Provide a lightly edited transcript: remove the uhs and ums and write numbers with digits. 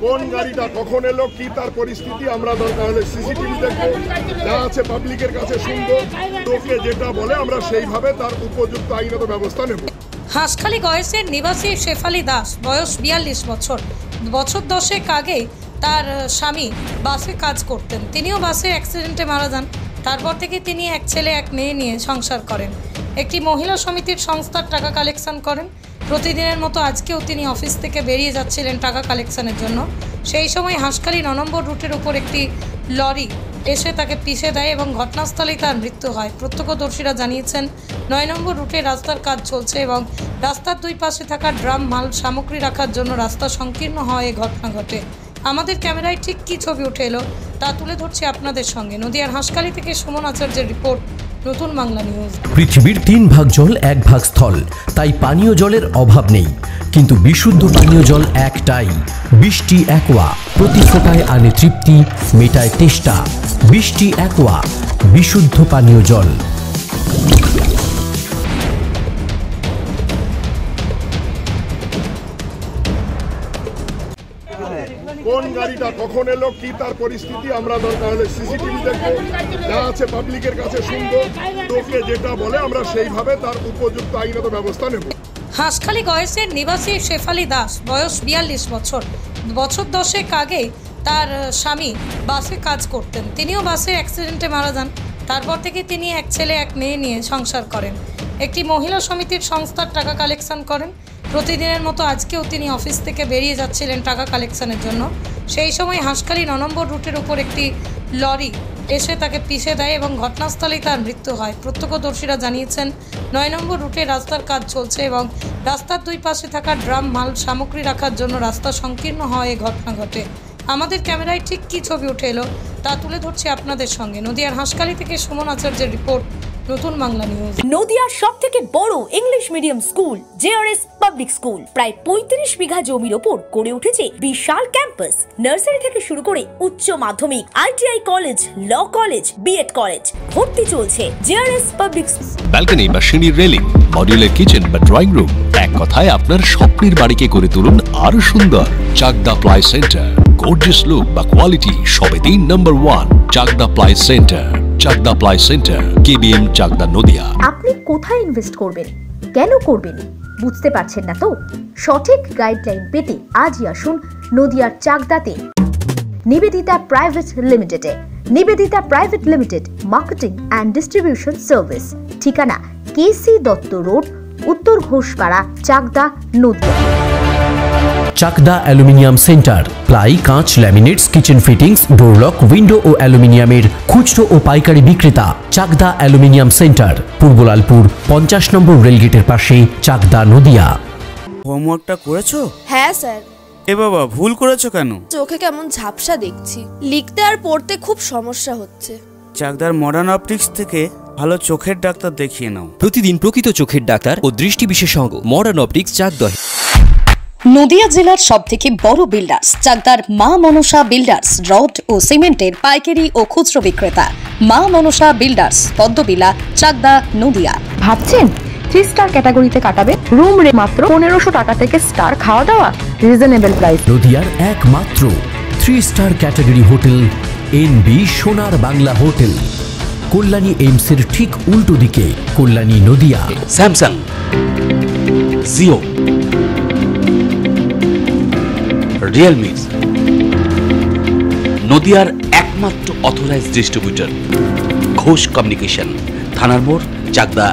কোন গাড়িটা কখন এলো, কি তার পরিস্থিতি, আমরা দরকার হলে সিসিটিভি দেখবো, যা আছে পাবলিকের কাছে শুনবো, তোকে যেটা বলে আমরা সেইভাবে তার উপযুক্ত আইনত ব্যবস্থা নেব। হাঁসখালি গয়েসের নিবাসী শেফালি দাস, বয়স 42 বছর। বছর 10 আগে তার স্বামী বাসে কাজ করতেন, তিনিও বাসের অ্যাক্সিডেন্টে মারা যান। তারপর থেকে তিনি এক ছেলে এক মেয়ে নিয়ে সংসার করেন, একটি মহিলা সমিতির সংস্থার টাকা কালেকশন করেন। প্রতিদিনের মতো আজকেও তিনি অফিস থেকে বেরিয়ে যাচ্ছিলেন টাকা কালেকশনের জন্য। সেই সময় হাঁসখালি 9 নম্বর রুটের উপর একটি লরি এসে তাকে পিষে দেয় এবং ঘটনাস্থলেই তার মৃত্যু হয়। প্রত্যক্ষদর্শীরা জানিয়েছেন 9 নম্বর রুটে রাস্তার কাজ চলছে এবং রাস্তার দুই পাশে থাকা ড্রাম মাল সামগ্রী রাখার জন্য রাস্তা সংকীর্ণ হওয়ায় এই ঘটনা ঘটে। আমাদের ক্যামেরায় ঠিক কী ছবি উঠে এলো তা তুলে ধরছি আপনাদের সঙ্গে। নদিয়ার হাঁসখালি থেকে সুমন আচার্যের রিপোর্ট, নতুন বাংলা নিউজ। পৃথিবীর 3 ভাগ জল 1 ভাগ স্থল, তাই পানীয় জলের অভাব নেই, কিন্তু বিশুদ্ধ পানীয় জল একটাই, বৃষ্টি অ্যাকোয়া। প্রতি ফোঁটায় আনে তৃপ্তি, মেটায় তেষ্টা। বৃষ্টি অ্যাকোয়া, বিশুদ্ধ পানীয় জল। কোন গাড়িটা কখন এলো, কি তার পরিস্থিতি, আমরা দরকার হলে সিসিটিভি দেখবো, যা আছে পাবলিকের কাছে শুনবো, তোকে যেটা বলে আমরা সেইভাবে তার উপযুক্ত আইনত ব্যবস্থা নেব। হাঁসখালি গয়েসের নিবাসী শেফালি দাস, বয়স 42 বছর। বছর 10 আগে তার স্বামী বাসে কাজ করতেন, তিনিও বাসের অ্যাক্সিডেন্টে মারা যান। তারপর থেকে তিনি এক ছেলে এক মেয়ে নিয়ে সংসার করেন, একটি মহিলা সমিতির সংস্থার টাকা কালেকশন করেন। প্রতিদিনের মতো আজকেও তিনি অফিস থেকে বেরিয়ে যাচ্ছিলেন টাকা কালেকশনের জন্য। সেই সময় হাঁসখালি 9 নম্বর রুটের উপর একটি লরি এসে তাকে পিষে দেয় এবং ঘটনাস্থলেই তার মৃত্যু হয়। প্রত্যক্ষদর্শীরা জানিয়েছেন 9 নম্বর রুটে রাস্তার কাজ চলছে এবং রাস্তার দুই পাশে থাকা ড্রাম মাল সামগ্রী রাখার জন্য রাস্তা সংকীর্ণ হওয়ায় এই ঘটনা ঘটে। আমাদের ক্যামেরায় ঠিক কী ছবি উঠে এলো তা তুলে ধরছি আপনাদের সঙ্গে। নদিয়ার হাঁসখালি থেকে সুমন আচার্যের রিপোর্ট, নতুন বাংলা নিউজ। নদিয়ার সবথেকে বড় English medium school JRS public school প্রায় 35 বিঘা জমির ওপর গড়ে উঠেছে বিশাল ক্যাম্পাস। নার্সারি থেকে শুরু করে উচ্চ মাধ্যমিক, ITI college, law college, BEd college, ভর্তি চলছে জেআরএস পাবলিক। ব্যালকনি বা সিঁড়ির রেলিং, মডিউলার কিচেন বা ড্রয়িং রুম, এক কথায় আপনার স্বপ্নের বাড়িকে করে তুলুন আরো সুন্দর। Chakdah ply centre, gorgeous look বা কোয়ালিটি সবেতেই number 1। Chakdah ply centre, Chakdah ply centre, KBM, Chakdah, Nadia. আপনি কোথায় ইনভেস্ট করবেন, কেন করবেন বুঝতে পারছেন না তো? সঠিক গাইডলাইন পেতে আজই আসুন নদিয়ার চাকদাতে নিবেদিতা প্রাইভেট লিমিটেডে। Nivedita private limited, marketing and distribution service. ঠিকানা কেসি দত্ত রোড, উত্তর Ghoshpara, Chakdah, Nadia. Chakdah aluminium centre, ply, কাঁচ, laminates, kitchen fittings, door lock, window ও অ্যালুমিনিয়ামের খুচরো ও পাইকারি বিক্রেতা। Chakdah aluminium centre, Purbalalpur 50 number রেলগেটের পাশে, চাকদা, নদিয়া। হোমওয়ার্কটা করেছো? হ্যাঁ স্যার। এ বাবা, ভুল করেছো কেন? চোখে কেমন ঝাপসা দেখছি, লিখতে আর পড়তে খুব সমস্যা হচ্ছে। চাকদার মডার্ন অপটিক্স থেকে ভালো চোখের ডাক্তার দেখিয়ে নাও। প্রতিদিন প্রকৃত চোখের ডাক্তার ও দৃষ্টি বিশেষজ্ঞ মডার্ন অপটিক্স, চাকদা। নদিয়া জেলার সবথেকে বড় বিল্ডার্স চাকদার মা মনসা বিল্ডার্স, রড ও সিমেন্টের পাইকারি ও খুচরো বিক্রেতা। মা মনসা বিল্ডার্স, পদ্মবিলা, চাকদা, নদিয়া। ভাবছেন 3 স্টার ক্যাটাগরিতে কাটাবেন? রুম রে মাত্র 1500 টাকা থেকে স্টার, খাওয়া দাওয়া রিজনেবল প্রাইস। নদিয়ার একমাত্র 3 স্টার ক্যাটাগরি হোটেল এনবি সোনার বাংলা হোটেল, কল্যাণী এইমসের ঠিক উল্টো দিকে, কল্যাণী, নদিয়া। স্যামসাং, জিও, রিয়েলমি, নদিয়ার একমাত্র অথরাইজড ডিস্ট্রিবিউটর ঘোষ কমিউনিকেশন, থানার মোড়, চাকদা।